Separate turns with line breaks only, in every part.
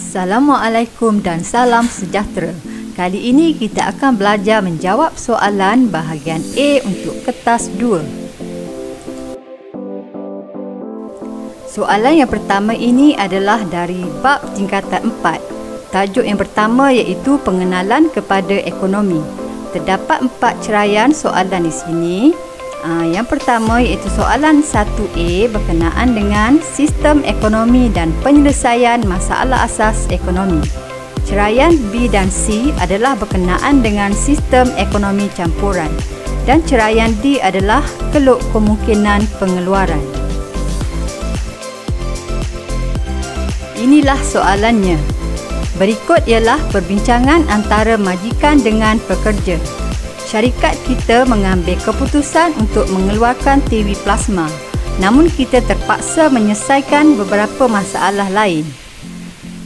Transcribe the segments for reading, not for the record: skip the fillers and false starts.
Assalamualaikum dan salam sejahtera. Kali ini kita akan belajar menjawab soalan bahagian A untuk kertas 2. Soalan yang pertama ini adalah dari bab tingkatan 4. Tajuk yang pertama iaitu pengenalan kepada ekonomi. Terdapat 4 ceraian soalan di sini. Yang pertama iaitu soalan 1A berkenaan dengan sistem ekonomi dan penyelesaian masalah asas ekonomi. Ceraian B dan C adalah berkenaan dengan sistem ekonomi campuran dan ceraian D adalah keluk kemungkinan pengeluaran. Inilah soalannya. Berikut ialah perbincangan antara majikan dengan pekerja. Syarikat kita mengambil keputusan untuk mengeluarkan TV plasma, namun kita terpaksa menyelesaikan beberapa masalah lain.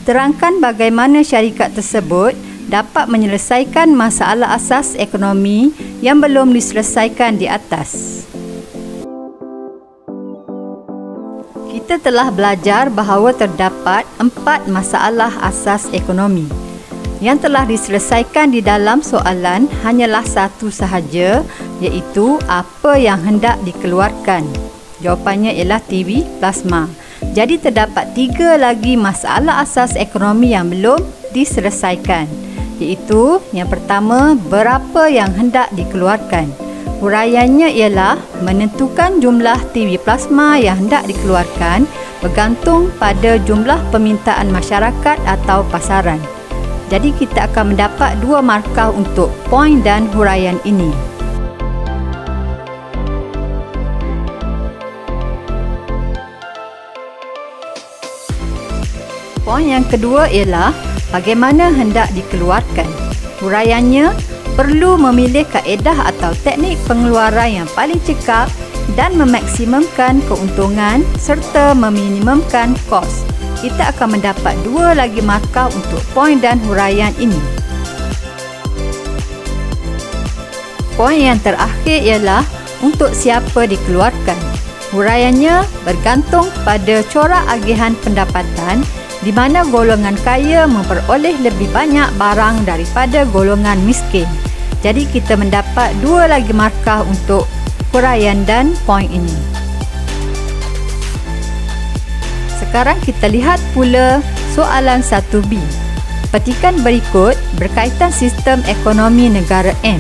Terangkan bagaimana syarikat tersebut dapat menyelesaikan masalah asas ekonomi yang belum diselesaikan di atas. Kita telah belajar bahawa terdapat 4 masalah asas ekonomi. Yang telah diselesaikan di dalam soalan hanyalah satu sahaja, iaitu apa yang hendak dikeluarkan. Jawapannya ialah TV plasma. Jadi terdapat 3 lagi masalah asas ekonomi yang belum diselesaikan, iaitu yang pertama, berapa yang hendak dikeluarkan. Huraiannya ialah menentukan jumlah TV plasma yang hendak dikeluarkan bergantung pada jumlah permintaan masyarakat atau pasaran. Jadi kita akan mendapat 2 markah untuk poin dan huraian ini. Poin yang kedua ialah bagaimana hendak dikeluarkan. Huraiannya, perlu memilih kaedah atau teknik pengeluaran yang paling cekap dan memaksimumkan keuntungan serta meminimumkan kos. Kita akan mendapat 2 lagi markah untuk poin dan huraian ini. Poin yang terakhir ialah untuk siapa dikeluarkan. Huraiannya bergantung pada corak agihan pendapatan di mana golongan kaya memperoleh lebih banyak barang daripada golongan miskin. Jadi kita mendapat 2 lagi markah untuk huraian dan poin ini. Sekarang kita lihat pula soalan 1B. Petikan berikut berkaitan sistem ekonomi negara M.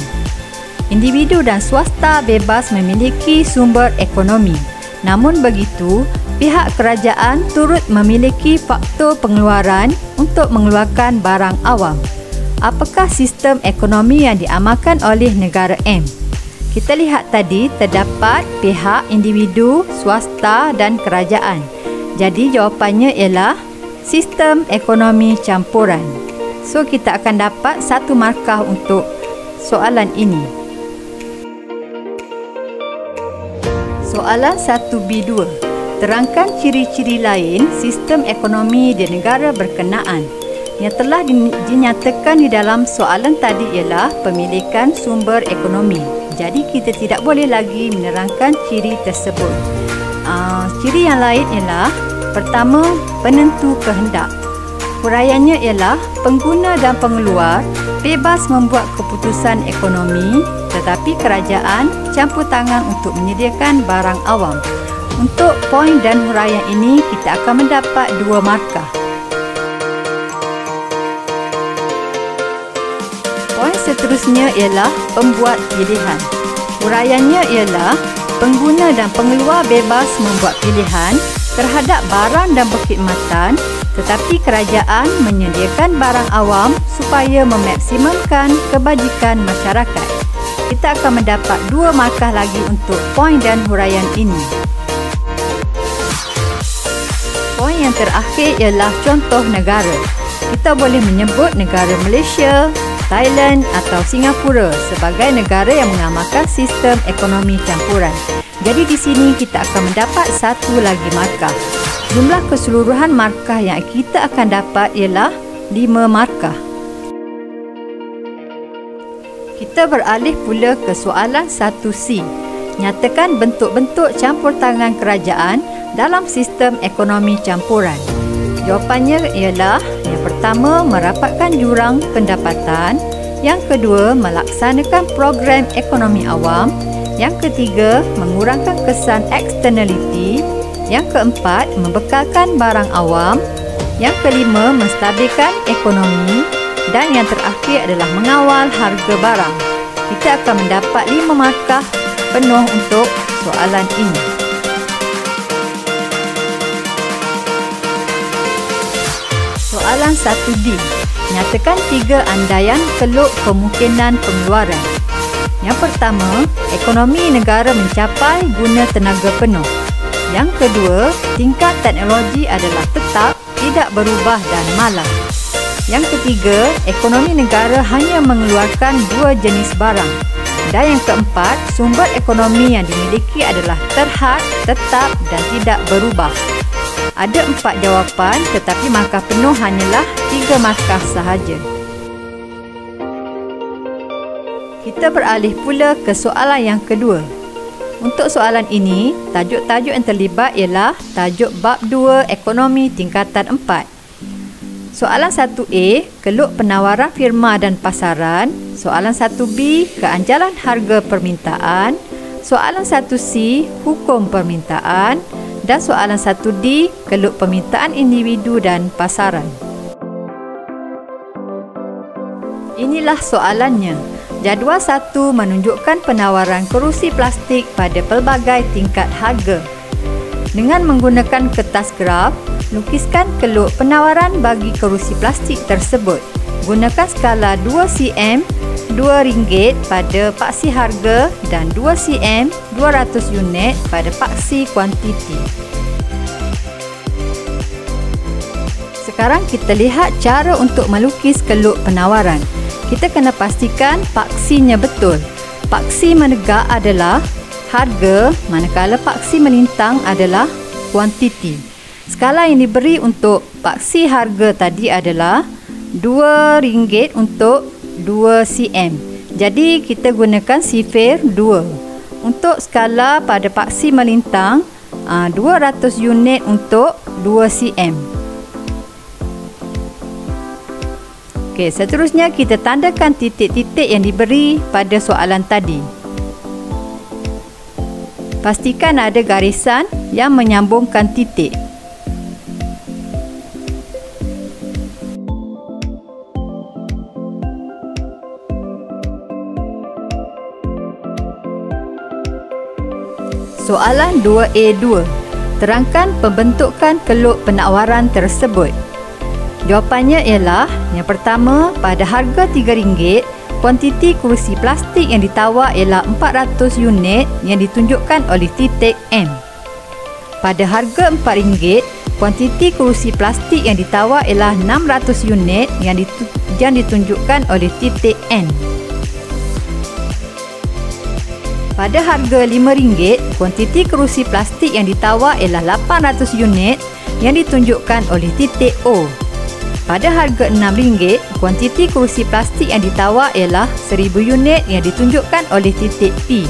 Individu dan swasta bebas memiliki sumber ekonomi. Namun begitu, pihak kerajaan turut memiliki faktor pengeluaran untuk mengeluarkan barang awam. Apakah sistem ekonomi yang diamalkan oleh negara M? Kita lihat tadi terdapat pihak individu, swasta dan kerajaan. Jadi jawapannya ialah sistem ekonomi campuran. So kita akan dapat 1 markah untuk soalan ini. Soalan 1B2. Terangkan ciri-ciri lain sistem ekonomi di negara berkenaan. Yang telah dinyatakan di dalam soalan tadi ialah pemilikan sumber ekonomi. Jadi kita tidak boleh lagi menerangkan ciri tersebut. Ciri yang lain ialah pertama, penentu kehendak. Huraiannya ialah pengguna dan pengeluar bebas membuat keputusan ekonomi, tetapi kerajaan campur tangan untuk menyediakan barang awam. Untuk poin dan huraian ini kita akan mendapat 2 markah. Poin seterusnya ialah pembuat pilihan. Huraiannya ialah pengguna dan pengeluar bebas membuat pilihan terhadap barang dan perkhidmatan, tetapi kerajaan menyediakan barang awam supaya memaksimumkan kebajikan masyarakat. Kita akan mendapat 2 markah lagi untuk poin dan huraian ini. Poin yang terakhir ialah contoh negara. Kita boleh menyebut negara Malaysia, Thailand atau Singapura sebagai negara yang mengamalkan sistem ekonomi campuran. Jadi di sini kita akan mendapat 1 lagi markah. Jumlah keseluruhan markah yang kita akan dapat ialah 5 markah. Kita beralih pula ke soalan 1C. Nyatakan bentuk-bentuk campur tangan kerajaan dalam sistem ekonomi campuran. Jawapannya ialah yang Yang pertama, merapatkan jurang pendapatan. Yang kedua, melaksanakan program ekonomi awam. Yang ketiga, mengurangkan kesan externality. Yang keempat, membekalkan barang awam. Yang kelima, menstabilkan ekonomi. Dan yang terakhir adalah mengawal harga barang. Kita akan mendapat 5 markah penuh untuk soalan ini. Soalan 1D. Nyatakan 3 andaian keluk kemungkinan pengeluaran. Yang pertama, ekonomi negara mencapai guna tenaga penuh. Yang kedua, tingkat teknologi adalah tetap, tidak berubah dan malang. Yang ketiga, ekonomi negara hanya mengeluarkan 2 jenis barang. Dan yang keempat, sumber ekonomi yang dimiliki adalah terhad, tetap dan tidak berubah. Ada 4 jawapan tetapi markah penuh hanyalah 3 markah sahaja. Kita beralih pula ke soalan yang kedua. Untuk soalan ini, tajuk-tajuk yang terlibat ialah tajuk bab 2 ekonomi tingkatan 4. Soalan 1A, keluk penawaran firma dan pasaran. Soalan 1B, keanjalan harga permintaan. Soalan 1C, hukum permintaan. Dan soalan 1D, keluk permintaan individu dan pasaran. Inilah soalannya. Jadual 1 menunjukkan penawaran kerusi plastik pada pelbagai tingkat harga. Dengan menggunakan kertas graf, lukiskan keluk penawaran bagi kerusi plastik tersebut. Gunakan skala 2 cm, RM2 pada paksi harga dan 2 cm, 200 unit pada paksi kuantiti. Sekarang kita lihat cara untuk melukis keluk penawaran. Kita kena pastikan paksinya betul. Paksi menegak adalah harga, manakala paksi melintang adalah kuantiti. Skala yang diberi untuk paksi harga tadi adalah RM2 untuk 2 cm. Jadi kita gunakan sifir 2. Untuk skala pada paksi melintang, 200 unit untuk 2 cm. Okey, seterusnya kita tandakan titik-titik yang diberi pada soalan tadi. Pastikan ada garisan yang menyambungkan titik. Soalan 2A2. Terangkan pembentukan keluk penawaran tersebut. Jawapannya ialah yang pertama, pada harga RM3, kuantiti kerusi plastik yang ditawar ialah 400 unit yang ditunjukkan oleh titik M. Pada harga RM4, kuantiti kerusi plastik yang ditawar ialah 600 unit yang ditunjukkan oleh titik N. Pada harga RM5, kuantiti kerusi plastik yang ditawar ialah 800 unit yang ditunjukkan oleh titik O. Pada harga RM6, kuantiti kerusi plastik yang ditawar ialah 1000 unit yang ditunjukkan oleh titik P.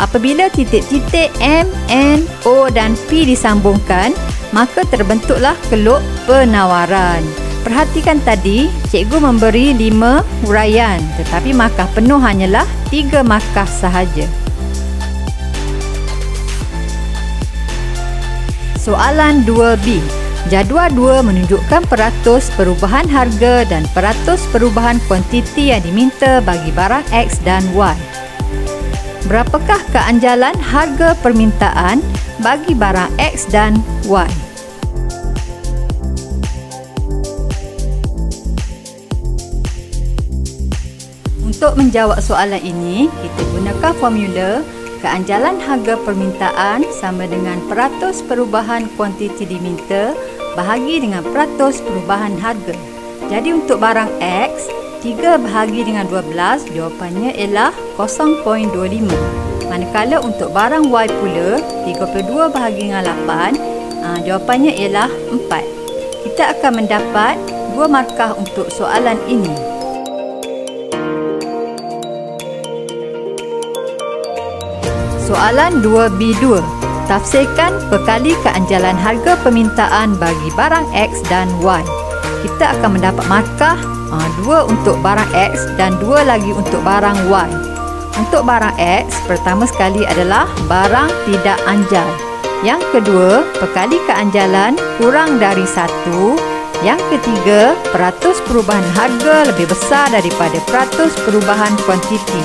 Apabila titik-titik M, N, O dan P disambungkan, maka terbentuklah keluk penawaran. Perhatikan tadi, cikgu memberi 5 huraian, tetapi markah penuh hanyalah 3 markah sahaja. Soalan 2B. Jadual 2 menunjukkan peratus perubahan harga dan peratus perubahan kuantiti yang diminta bagi barang X dan Y. Berapakah keanjalan harga permintaan bagi barang X dan Y? Untuk menjawab soalan ini, kita gunakan formula keanjalan harga permintaan sama dengan peratus perubahan kuantiti diminta bahagi dengan peratus perubahan harga. Jadi untuk barang X, 3 bahagi dengan 12, jawapannya ialah 0.25. Manakala untuk barang Y pula, 32 bahagi dengan 8, jawapannya ialah 4. Kita akan mendapat 2 markah untuk soalan ini. Soalan 2B2. Tafsirkan pekali keanjalan harga permintaan bagi barang X dan Y. kita akan mendapat markah 2 untuk barang X dan 2 lagi untuk barang Y. Untuk barang X, pertama sekali adalah barang tidak anjal. Yang kedua, perkali keanjalan kurang dari 1. Yang ketiga, peratus perubahan harga lebih besar daripada peratus perubahan kuantiti.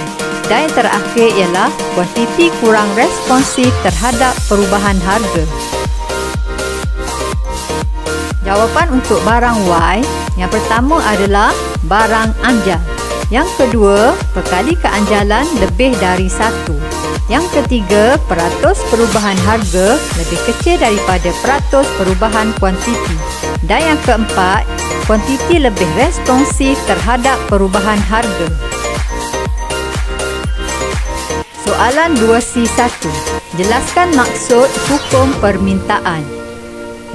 Dan yang terakhir ialah kuantiti kurang responsif terhadap perubahan harga. Jawapan untuk barang Y, yang pertama adalah barang anjal. Yang kedua, perkali keanjalan lebih dari 1. Yang ketiga, peratus perubahan harga lebih kecil daripada peratus perubahan kuantiti. Dan yang keempat, kuantiti lebih responsif terhadap perubahan harga. Soalan 2C1. Jelaskan maksud hukum permintaan.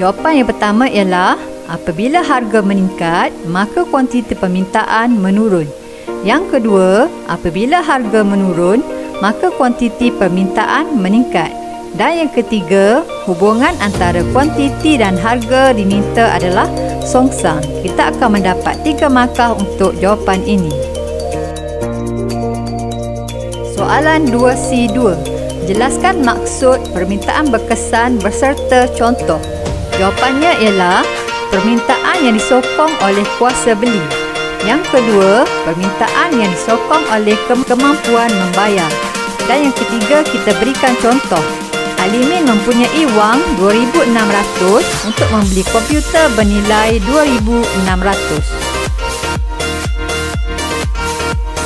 Jawapan yang pertama ialah apabila harga meningkat, maka kuantiti permintaan menurun. Yang kedua, apabila harga menurun, maka kuantiti permintaan meningkat. Dan yang ketiga, hubungan antara kuantiti dan harga diminta adalah songsang. Kita akan mendapat 3 markah untuk jawapan ini. Soalan 2C2. Jelaskan maksud permintaan berkesan berserta contoh. Jawapannya ialah permintaan yang disokong oleh kuasa beli. Yang kedua, permintaan yang disokong oleh kemampuan membayar. Dan yang ketiga, kita berikan contoh. Alimin mempunyai wang 2,600 untuk membeli komputer bernilai 2,600.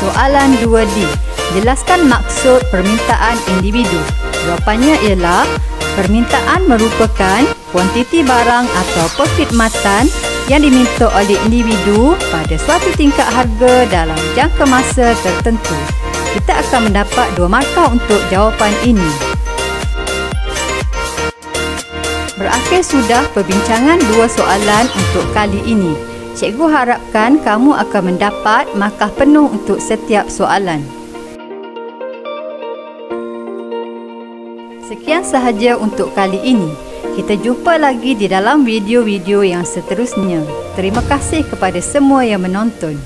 Soalan 2D. Jelaskan maksud permintaan individu. Jawapannya ialah permintaan merupakan kuantiti barang atau perkhidmatan yang diminta oleh individu pada suatu tingkat harga dalam jangka masa tertentu. Kita akan mendapat 2 markah untuk jawapan ini. Berakhir sudah perbincangan 2 soalan untuk kali ini. Cikgu harapkan kamu akan mendapat markah penuh untuk setiap soalan. Sekian sahaja untuk kali ini. Kita jumpa lagi di dalam video-video yang seterusnya. Terima kasih kepada semua yang menonton.